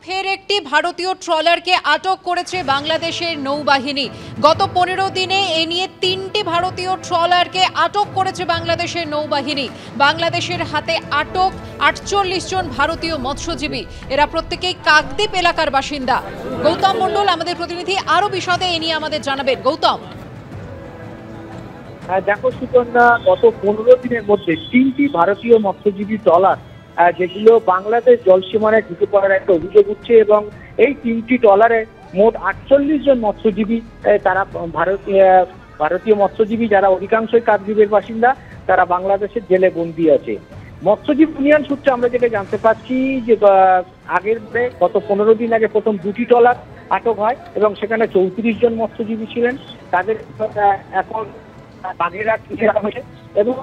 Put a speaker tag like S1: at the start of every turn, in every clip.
S1: ফের একটি ভারতীয় ট্রলারকে আটক করেছে বাংলাদেশের নৌবাহিনী। গত 15 দিনে এ নিয়ে 3টি ভারতীয় ট্রলারকে আটক করেছে বাংলাদেশের নৌবাহিনী। বাংলাদেশের হাতে আটক 48 জন ভারতীয় মৎস্যজীবী। এরা প্রত্যেকেই কাকদ্বীপ এলাকার বাসিন্দা। গৌতম মণ্ডল আমাদের প্রতিনিধি আরো বিশদে এ নিয়ে আমাদের জানাবেন। গৌতম,
S2: দেখো সুকন্যা, গত 15 দিনের মধ্যে 3টি ভারতীয় মৎস্যজীবী ট্রলার যেগুলো বাংলাদেশ জলসীমানায় ঢুকে পড়ার একটা অভিযোগ উঠছে এবং এই 3টি ট্রলারে মোট 48 জন মৎস্যজীবী, তারা ভারতীয় মৎস্যজীবী যারা অধিকাংশই কাকদ্বীপের বাসিন্দা, তারা বাংলাদেশের জেলে বন্দী আছে। মৎস্যজীবী ইউনিয়ন সূত্রে আমরা যেটা জানতে পারছি যে গত 15 দিন আগে প্রথম 2টি ট্রলার আটক হয় এবং সেখানে 34 জন মৎস্যজীবী ছিলেন। তাদের এখন বাগেরহাট নিয়ে যাওয়া হয়েছে এবং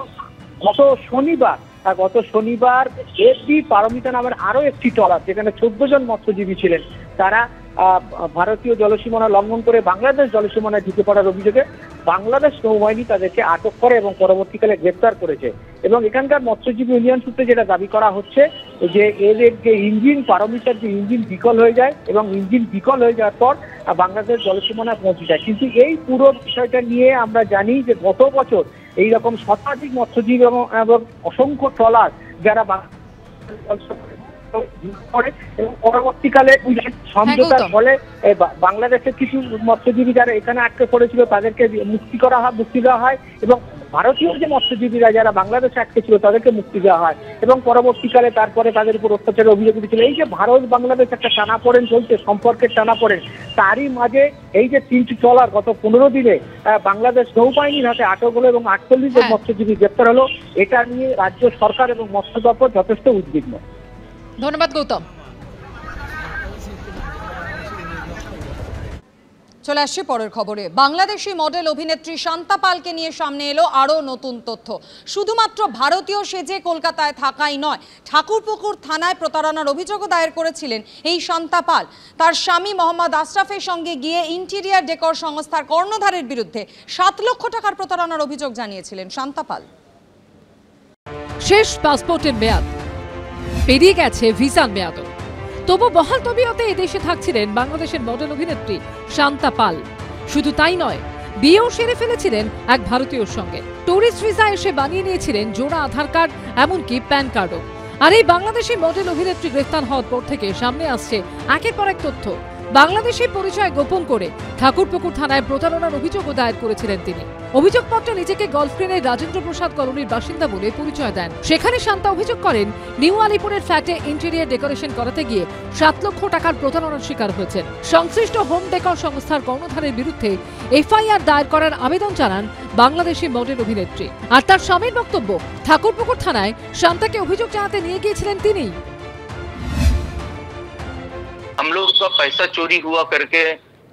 S2: গত শনিবার এফবি পারমিতা নামের আরো একটি ট্রলার, যেখানে 14 জন মৎস্যজীবী ছিলেন, তারা ভারতীয় জলসীমানা লঙ্ঘন করে বাংলাদেশ জলসীমানায় ঢুকে পড়ার অভিযোগে বাংলাদেশ নৌবাহিনী তাদেরকে আটক করে এবং পরবর্তীকালে গ্রেপ্তার করেছে। এবং এখানকার মৎস্যজীবী ইউনিয়ন সূত্রে যেটা দাবি করা হচ্ছে যে এদের যে ইঞ্জিন, পারমিতার যে ইঞ্জিন বিকল হয়ে যায় এবং ইঞ্জিন বিকল হয়ে যাওয়ার পর বাংলাদেশ জলসীমানায় পৌঁছে যায়। কিন্তু এই পুরো বিষয়টা নিয়ে আমরা জানি যে গত বছর এইরকম শতাধিক মৎস্যজীবী এবং অসংখ্য ট্রলার যারা এবং পরবর্তীকালে সমঝোতার ফলে বাংলাদেশের কিছু মৎস্যজীবী যারা এখানে আটকে পড়েছিল তাদেরকে মুক্তি দেওয়া হয় এবং ভারতীয় যে মৎস্যজীবীরা যারা বাংলাদেশে আটকে ছিল তাদেরকে মুক্তি দেওয়া হয় এবং পরবর্তীকালে তারপরে তাদের উপর অত্যাচারের অভিযোগ উঠেছিল। এই যে ভারত বাংলাদেশ একটা টানাপোড়েন চলছে, সম্পর্কের টানাপোড়েন, তারই মাঝে এই যে 3টি ট্রলার গত 15 দিনে বাংলাদেশ নৌবাহিনীর হাতে আটক হলো এবং 48 জন মৎস্যজীবী গ্রেপ্তার হলো, এটা নিয়ে রাজ্য সরকার এবং মৎস্য দপ্তর যথেষ্ট উদ্বিগ্ন।
S1: ধন্যবাদ গৌতম। চলে আসছে পরের খবরে। বাংলাদেশি মডেল অভিনেত্রী শান্তা পালকে নিয়ে সামনে এলো আরও নতুন তথ্য। শুধুমাত্র ভারতীয় সেজে কলকাতায় থাকাই নয়, ঠাকুরপুকুর থানায় প্রতারণার অভিযোগও দায়ের করেছিলেন এই শান্তা পাল। তার স্বামী মোহাম্মদ আশরাফের সঙ্গে গিয়ে ইন্টেরিয়ার ডেকর সংস্থার কর্ণধারের বিরুদ্ধে 7 লক্ষ টাকার প্রতারণার অভিযোগ জানিয়েছিলেন শান্তা পাল।
S3: শেষ পাসপোর্টের মেয়াদ পেরিয়ে গেছে, ভিসার মেয়াদও। তবু বহাল তবিয়তে এদেশে থাকছিলেন বাংলাদেশের মডেল অভিনেত্রী শান্তা পাল। শুধু তাই নয়, বিয়েও সেরে ফেলেছিলেন এক ভারতীয়র সঙ্গে। টুরিস্ট ভিসা এসে বানিয়ে নিয়েছিলেন জোড়া আধার কার্ড, এমনকি প্যান কার্ডও। আর এই বাংলাদেশি মডেল অভিনেত্রী গ্রেফতার হওয়ার পর থেকে সামনে আসছে একের পর এক তথ্য। বাংলাদেশি পরিচয় গোপন করে ঠাকুরপুকুর থানায় প্রতারণার অভিযোগও দায়ের করেছিলেন তিনি। অভিযোগপত্রে নিজেকে গলফগ্রিনের রাজেন্দ্র প্রসাদ কলোনির বাসিন্দা বলে পরিচয় দেন। সেখানে শান্তা অভিযোগ করেন নিউ আলিপুরের ফ্ল্যাটে ইন্টেরিয়ার ডেকোরেশন করাতে গিয়ে 7 লক্ষ টাকার প্রতারণার শিকার হয়েছেন। সংশ্লিষ্ট হোম ডেকর সংস্থার কর্ণধারের বিরুদ্ধে এফআইআর দায়ের করার আবেদন জানান বাংলাদেশি মডেল অভিনেত্রী। আর তার স্বামীর বক্তব্য, ঠাকুরপুকুর থানায় শান্তাকে অভিযোগ জানাতে নিয়ে গিয়েছিলেন তিনি।
S4: हम लोग का पैसा चोरी हुआ करके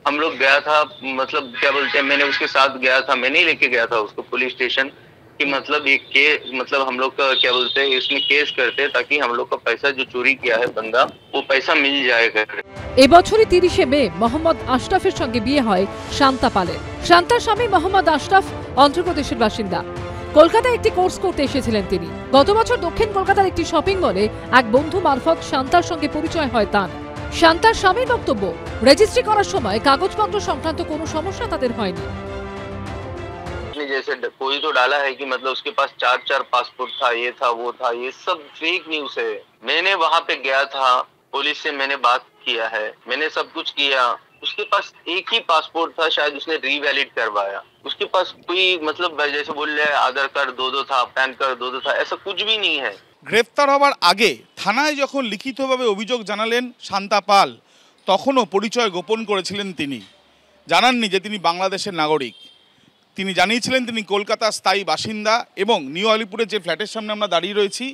S4: हम लोग गया था, मतलब क्या बोलते हैं, मैंने उसके साथ गया था, मैं नहीं लेके गया था उसको पुलिस स्टेशन कि मतलब ये केस, मतलब हम लोग का क्या बोलते हैं इसमें केस करते ताकि हम लोग का पैसा जो चोरी किया है बंदा वो पैसा मिल जाएगा।
S3: এবছরই 30 মে মোহাম্মদ আশরাফের সঙ্গে বিয়ে হয় শান্তা পালের। শান্তার স্বামী মোহাম্মদ আশরাফ অন্ধ্রপ্রদেশের বাসিন্দা। কলকাতায় একটি কোর্স করতে এসেছিলেন তিনি। গত বছর দক্ষিণ কলকাতার একটি শপিং মলে এক বন্ধু মারফত শান্তার সঙ্গে পরিচয় হয় তাঁর। শান্তার স্বামীর বক্তব্য, রেজিস্ট্রি করার সময় কাগজপত্র সংক্রান্ত কোনো সমস্যা তাদের হয়নি।
S4: जैसे कोई तो डाला है कि मतलब उसके पास 4 पासपोर्ट था, ये था वो था, ये सब फेक न्यूज है। मैंने वहां पे गया था, पुलिस से मैंने बात किया है, मैंने सब कुछ किया। उसके पास एक ही पासपोर्ट था, शायद उसने रीवैलिड करवाया। उसके पास कोई मतलब जैसे बोल रहे हैं आधार कार्ड 2 था, पैन कार्ड 2 था, ऐसा कुछ भी नहीं है।
S5: গ্রেফতার হওয়ার আগে থানায় যখন লিখিতভাবে অভিযোগ জানালেন শান্তা পাল, তখনও পরিচয় গোপন করেছিলেন তিনি। জানাননি যে তিনি বাংলাদেশের নাগরিক। তিনি জানিয়েছিলেন তিনি কলকাতার স্থায়ী বাসিন্দা এবং নিউ আলিপুরের যে ফ্ল্যাটের সামনে আমরা দাঁড়িয়ে রয়েছি,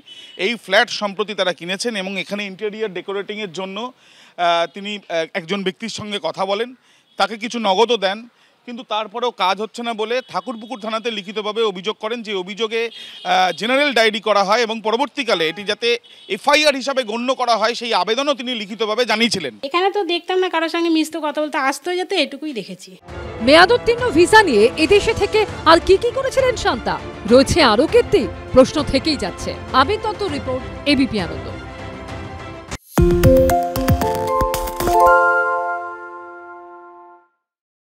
S5: এই ফ্ল্যাট সম্প্রতি তারা কিনেছেন এবং এখানে ইন্টেরিয়ার ডেকোরেটিংয়ের জন্য তিনি একজন ব্যক্তির সঙ্গে কথা বলেন, তাকে কিছু নগদও দেন। কিন্তু তারপরেও কাজ হচ্ছে না বলে ঠাকুরপুকুর থানাতে লিখিতভাবে অভিযোগ করেন, যে অভিযোগে জেনারেল ডায়েরি করা হয় এবং পরবর্তীকালে এটি যাতে এফআইআর হিসাবে গণ্য করা হয় সেই আবেদনও তিনি লিখিতভাবে জানিয়েছিলেন।
S6: এখানে তো দেখতাম না কারোর সঙ্গে মিশতে, কথা বলতে আসতো যেত, এটুকুই দেখেছি।
S3: মেয়াদোত্তীর্ণ ভিসা নিয়ে এদেশে থেকে আর কি করেছিলেন শান্তা? রয়েছে আরও কীর্তি? প্রশ্ন থেকেই যাচ্ছে। আবির দত্ত রিপোর্ট, এবিপি আনন্দ।